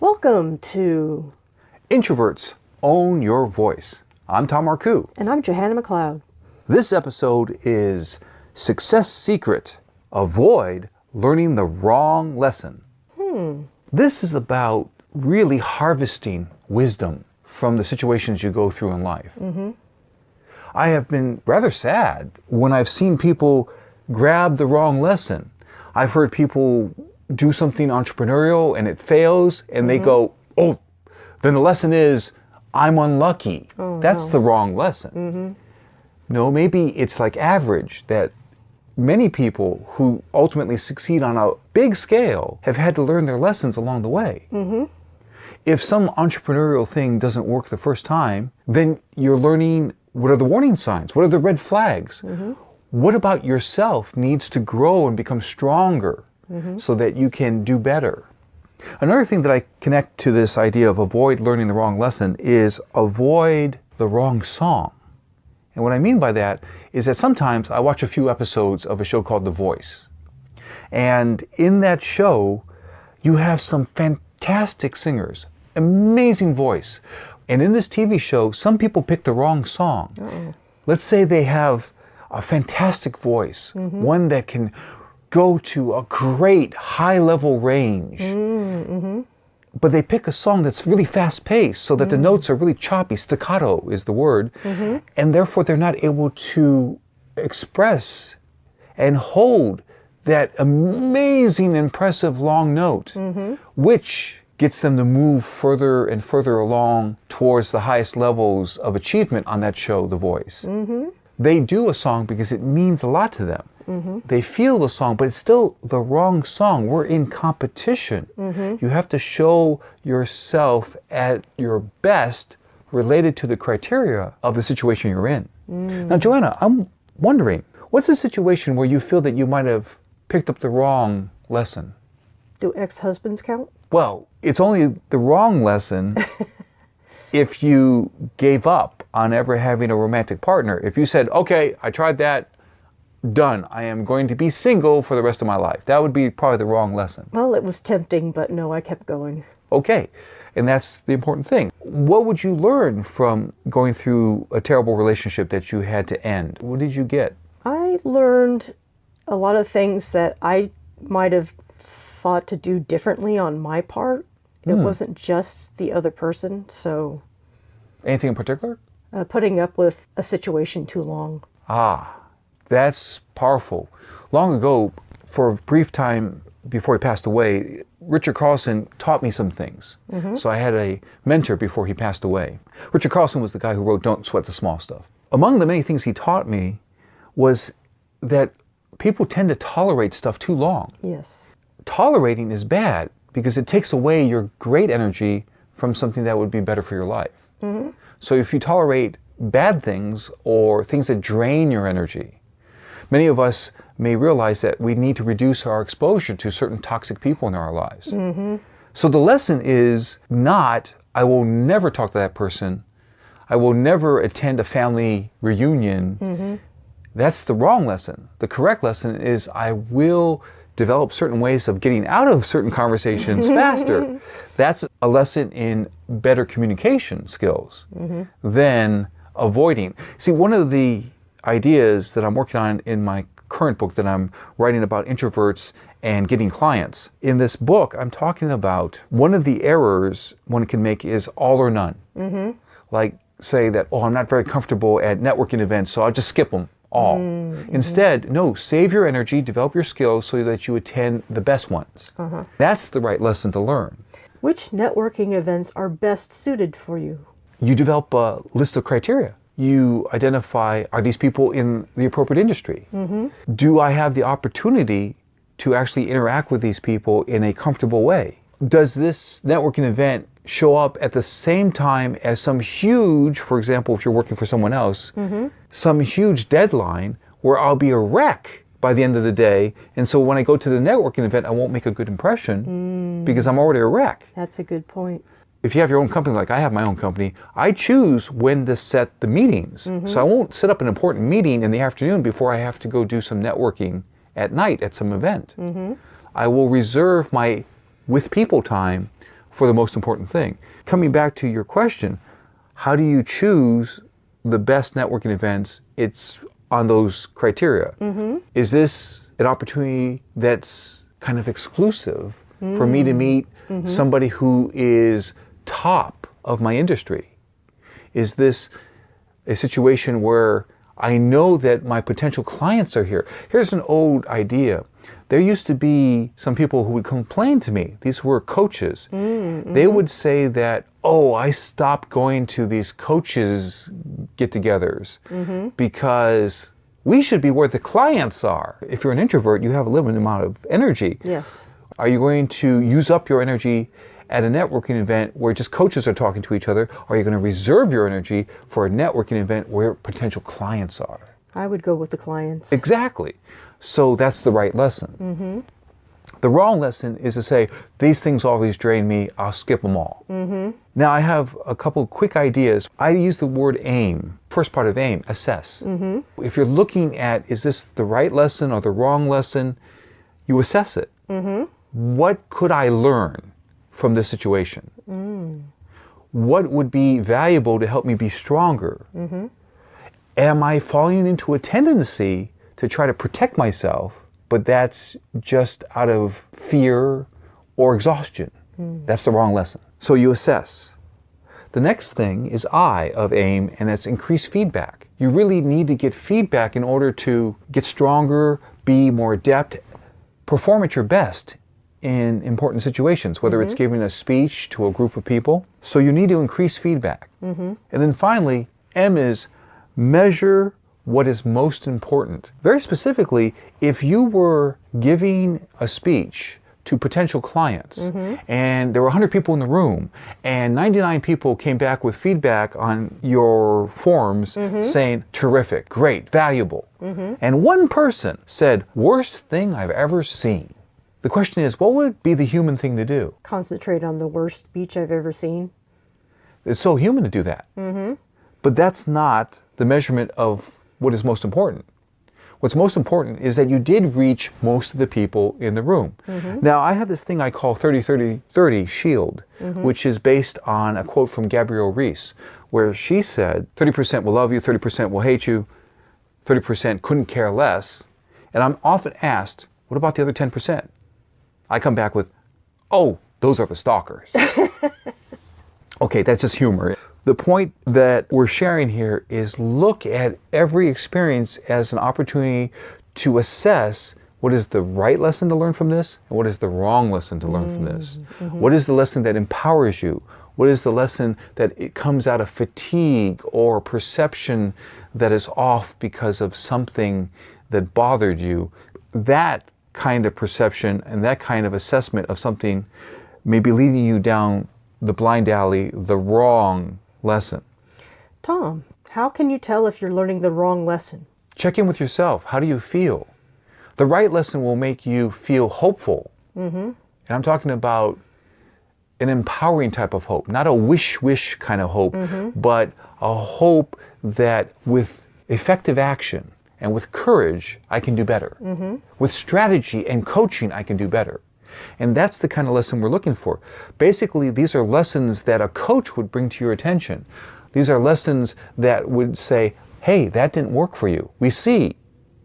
Welcome to Introverts, Own Your Voice. I'm Tom Marcoux. And I'm Johanna McLeod. This episode is Success Secret. Avoid learning the wrong lesson. This is about really harvesting wisdom from the situations you go through in life. I have been rather sad when I've seen people grab the wrong lesson. I've heard people do something entrepreneurial and it fails and they go, oh, then the lesson is I'm unlucky. That's the wrong lesson. No, maybe it's like average, that many people who ultimately succeed on a big scale have had to learn their lessons along the way. If some entrepreneurial thing doesn't work the first time, then you're learning what are the warning signs, what are the red flags. What about yourself needs to grow and become stronger so that you can do better. Another thing that I connect to this idea of avoid learning the wrong lesson is avoid the wrong song. And what I mean by that is that sometimes I watch a few episodes of a show called The Voice. And in that show, you have some fantastic singers, amazing voice. And in this TV show, some people pick the wrong song. Let's say they have a fantastic voice, one that can go to a great high-level range. But they pick a song that's really fast-paced so that the notes are really choppy. Staccato is the word. And therefore, they're not able to express and hold that amazing, impressive long note, which gets them to move further and further along towards the highest levels of achievement on that show, The Voice. They do a song because it means a lot to them. They feel the song, but it's still the wrong song. We're in competition. You have to show yourself at your best related to the criteria of the situation you're in. Now, Johanna, I'm wondering, what's a situation where you feel that you might have picked up the wrong lesson? Do ex-husbands count? Well, it's only the wrong lesson if you gave up on ever having a romantic partner. If you said, okay, I tried that, done. I am going to be single for the rest of my life. That would be probably the wrong lesson. Well, it was tempting, but no, I kept going. Okay. And that's the important thing. What would you learn from going through a terrible relationship that you had to end? What did you get? I learned a lot of things that I might have thought to do differently on my part. It wasn't just the other person, so... Anything in particular? Putting up with a situation too long. That's powerful. Long ago, for a brief time before he passed away, Richard Carlson taught me some things. So I had a mentor before he passed away. Richard Carlson was the guy who wrote Don't Sweat the Small Stuff. Among the many things he taught me was that people tend to tolerate stuff too long. Yes. Tolerating is bad because it takes away your great energy from something that would be better for your life. So if you tolerate bad things or things that drain your energy, many of us may realize that we need to reduce our exposure to certain toxic people in our lives. So the lesson is not, I will never talk to that person. I will never attend a family reunion. That's the wrong lesson. The correct lesson is I will develop certain ways of getting out of certain conversations faster. That's a lesson in better communication skills than avoiding. See, one of the ideas that I'm working on in my current book that I'm writing about introverts and getting clients. In this book, I'm talking about one of the errors one can make is all or none. Like say that, oh, I'm not very comfortable at networking events, so I'll just skip them all. Instead, no, save your energy, develop your skills so that you attend the best ones. That's the right lesson to learn. Which networking events are best suited for you? You develop a list of criteria. You identify, are these people in the appropriate industry? Do I have the opportunity to actually interact with these people in a comfortable way? Does this networking event show up at the same time as some huge, for example, if you're working for someone else, some huge deadline where I'll be a wreck by the end of the day, and so when I go to the networking event, I won't make a good impression because I'm already a wreck. That's a good point. If you have your own company, like I have my own company, I choose when to set the meetings. So I won't set up an important meeting in the afternoon before I have to go do some networking at night at some event. I will reserve my with people time for the most important thing. Coming back to your question, how do you choose the best networking events? It's on those criteria. Is this an opportunity that's kind of exclusive for me to meet somebody who is top of my industry? Is this a situation where I know that my potential clients are here? Here's an old idea. There used to be some people who would complain to me. These were coaches. They would say that, oh, I stopped going to these coaches get-togethers because we should be where the clients are. If you're an introvert, you have a limited amount of energy. Yes. Are you going to use up your energy at a networking event where just coaches are talking to each other? Or are you going to reserve your energy for a networking event where potential clients are? I would go with the clients. Exactly. So that's the right lesson. The wrong lesson is to say, these things always drain me, I'll skip them all. Now I have a couple quick ideas. I use the word aim. First part of aim, assess. If you're looking at, is this the right lesson or the wrong lesson, you assess it. What could I learn from this situation? What would be valuable to help me be stronger? Am I falling into a tendency to try to protect myself, but that's just out of fear or exhaustion? That's the wrong lesson. So you assess. The next thing is I of aim, and that's increased feedback. You really need to get feedback in order to get stronger, be more adept, perform at your best in important situations, whether it's giving a speech to a group of people. So you need to increase feedback. And then finally, M is measure what is most important. Very specifically, if you were giving a speech to potential clients and there were 100 people in the room and 99 people came back with feedback on your forms saying, terrific, great, valuable. And one person said, worst thing I've ever seen. The question is, what would be the human thing to do? Concentrate on the worst speech I've ever seen. It's so human to do that. But that's not the measurement of what is most important. What's most important is that you did reach most of the people in the room. Now, I have this thing I call 30-30-30 shield, which is based on a quote from Gabrielle Reese, where she said, 30% will love you, 30% will hate you, 30% couldn't care less. And I'm often asked, what about the other 10%? I come back with, oh, those are the stalkers. Okay, that's just humor. The point that we're sharing here is look at every experience as an opportunity to assess what is the right lesson to learn from this and what is the wrong lesson to learn from this. What is the lesson that empowers you? What is the lesson that it comes out of fatigue or perception that is off because of something that bothered you? That kind of perception and that kind of assessment of something may be leading you down the blind alley, the wrong lesson. Tom, how can you tell if you're learning the wrong lesson? Check in with yourself. How do you feel? The right lesson will make you feel hopeful. And I'm talking about an empowering type of hope, not a wish kind of hope, but a hope that with effective action and with courage, I can do better. With strategy and coaching, I can do better. And that's the kind of lesson we're looking for. Basically, these are lessons that a coach would bring to your attention. These are lessons that would say, hey, that didn't work for you. We see,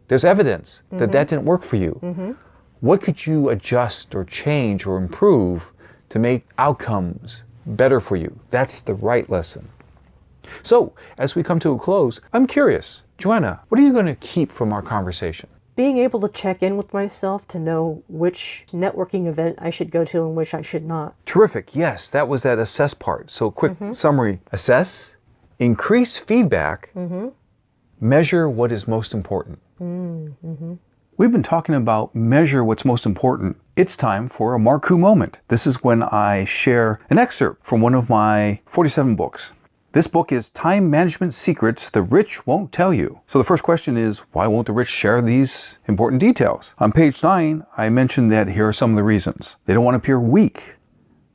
there's evidence that that didn't work for you. What could you adjust or change or improve to make outcomes better for you? That's the right lesson. So, as we come to a close, I'm curious, Johanna, what are you going to keep from our conversation? Being able to check in with myself to know which networking event I should go to and which I should not. Terrific. Yes, that was that assess part. So quick summary. Assess, increase feedback, measure what is most important. We've been talking about measure what's most important. It's time for a Marcoux moment. This is when I share an excerpt from one of my 47 books. This book is Time Management Secrets the Rich Won't Tell You. So the first question is, why won't the rich share these important details? On page 9, I mentioned that here are some of the reasons. They don't want to appear weak.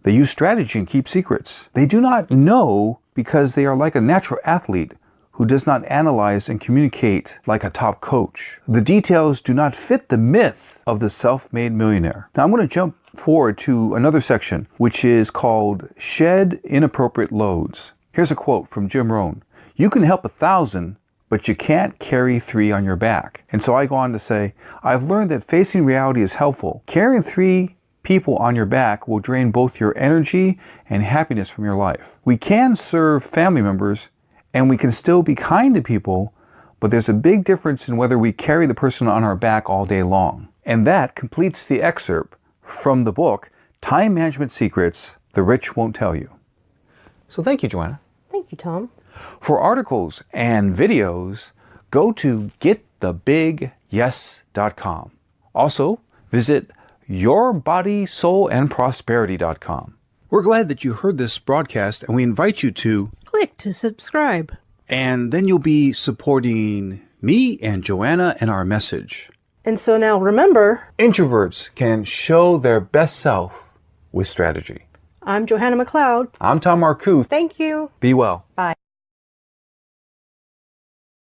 They use strategy and keep secrets. They do not know because they are like a natural athlete who does not analyze and communicate like a top coach. The details do not fit the myth of the self-made millionaire. Now I'm going to jump forward to another section, which is called Shed Inappropriate Loads. Here's a quote from Jim Rohn. You can help 1,000, but you can't carry 3 on your back. And so I go on to say, I've learned that facing reality is helpful. Carrying 3 people on your back will drain both your energy and happiness from your life. We can serve family members and we can still be kind to people, but there's a big difference in whether we carry the person on our back all day long. And that completes the excerpt from the book, Time Management Secrets The Rich Won't Tell You. So thank you, Johanna. Thank you, Tom. For articles and videos, go to getthebigyes.com. Also, visit yourbodysoulandprosperity.com. We're glad that you heard this broadcast, and we invite you to Click to subscribe. and then you'll be supporting me and Johanna and our message. And so now remember, Introverts can show their best self with strategy. I'm Johanna McLeod. I'm Tom Marcoux. Thank you. Be well. Bye.